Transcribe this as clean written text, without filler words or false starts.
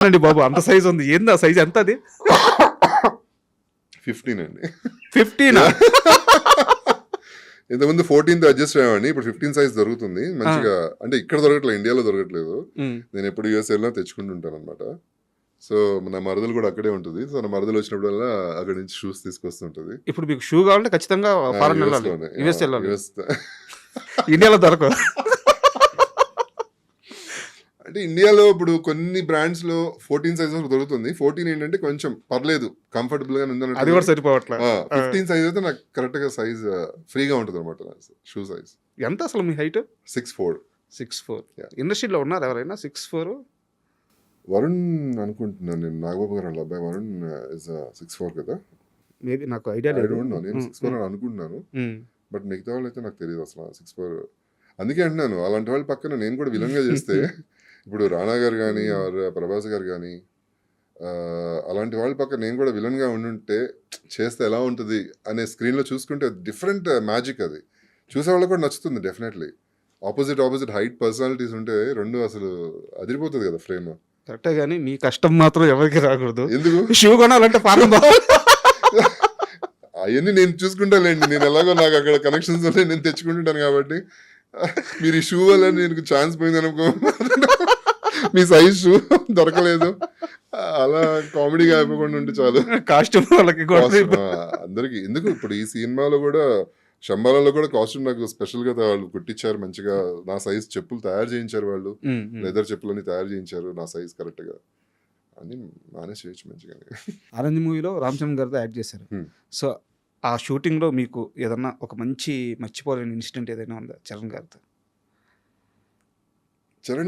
అండి బాబు, అంత సైజ్ ఉంది. ఏంది ఆ సైజ్? ఎంత అది? 15 అండి. 15? ఇంతకుముందు 14th అడ్జస్ట్ అయ్యామండి. ఇప్పుడు 15 సైజ్ దొరుకుతుంది మంచిగా. అంటే ఇక్కడ దొరకట్లేదు, ఇండియాలో దొరకట్లేదు. నేను ఎప్పుడు యూఎస్ వెళ్ళినా తెచ్చుకుంటుంటాను అనమాట. సో నా మరదలు కూడా అక్కడే ఉంటుంది. సో నా మరదలు వచ్చినప్పుడల్లా అక్కడి నుంచి షూస్ తీసుకొస్తుంటది. ఇప్పుడు మీకు షూ కావాలంటే ఖచ్చితంగా ఫారెన్ వెళ్ళాలి, యూఎస్ వెళ్ళాలి. యూఎస్ ఇండియాలో దొరకదు. అంటే ఇండియాలో ఇప్పుడు కొన్ని బ్రాండ్స్ లో 14 సైజ్ వరకు దొరుకుతుంది. 14 ఏంటంటే కొంచెం పర్లేదు, కంఫర్టబుల్ గా అది కూడా సరిపోవట్లే. 15 సైజ్ అయితే నాకు కరెక్ట్ గా సైజ్ ఫ్రీగా ఉంటుంది అనమాట. షూ సైజ్ ఎంత అసలు మీ హైట్? 6'4". 6'4". ఇండస్ట్రీలో ఉన్నారు ఎవరైనా 6'4"? వరుణ్ అనుకుంటున్నాను నేను. నాగబాబు గారు వాళ్ళ అబ్బాయి వరుణ్ ఇస్ 6'4" కదా. మేబీ నాకు ఐడియా లేదు. నేను 6'4" అని అనుకుంటున్నాను. బట్ మిగతా వాళ్ళు అయితే నాకు తెలియదు అసలు 6'4". అందుకే అంటున్నాను, అలాంటి వాళ్ళ పక్కన నేను కూడా విలన్ గా చేస్తే ఇప్పుడు రానా గారు కానీ ప్రభాస్ గారు కానీ అలాంటి వాళ్ళ పక్కన నేను కూడా విలన్ గా ఉండుంటే చేస్తే ఎలా ఉంటుంది అనే స్క్రీన్ లో చూసుకుంటే డిఫరెంట్ మ్యాజిక్. అది చూసే వాళ్ళకి కూడా నచ్చుతుంది డెఫినెట్లీ. ఆపోజిట్ హైట్ పర్సనాలిటీస్ ఉంటే రెండు అసలు అదిరిపోతుంది కదా ఫ్రేమ్. కరెక్టే, కానీ మీ కష్టం మాత్రం ఎవరికి రాకూడదు. ఎందుకు? షూ కొనాలంటే ఫారెన్ అవన్నీ నేను చూసుకుంటాలేండి. నేను ఎలాగో నాకు అక్కడ కనెక్షన్స్ ఉన్నాయి, నేను తెచ్చుకుంటుంటాను. కాబట్టి మీరు ఈ షూ వల్ల నేను ఛాన్స్ పోయింది అనుకో, మీ సైజ్ షూ దొరకలేదు, అలా కామెడీగా అయిపోకుండా ఉంటే చాలు. కాస్ట్యూమ్ వాళ్ళకి అందరికి ఎందుకు. ఇప్పుడు ఈ సినిమాలో కూడా శంబాలలో కూడా కాస్ట్యూమ్ నాకు స్పెషల్ గా వాళ్ళు కుట్టించారు మంచిగా. నా సైజ్ చెప్పులు తయారు చేయించారు వాళ్ళు, లెదర్ చెప్పులని తయారు చేయించారు నా సైజ్ కరెక్ట్ గా. అని మేనేజ్ చేయొచ్చు మంచిగా. ఆరెంజ్ మూవీలో రామ్ చరణ్ గారితో యాక్ట్ చేశారు. సో ఆ షూటింగ్లో మీకు ఏదన్నా ఒక మంచి మర్చిపోలేని ఇన్సిడెంట్ ఏదైనా ఉందా చరణ్ గారితో?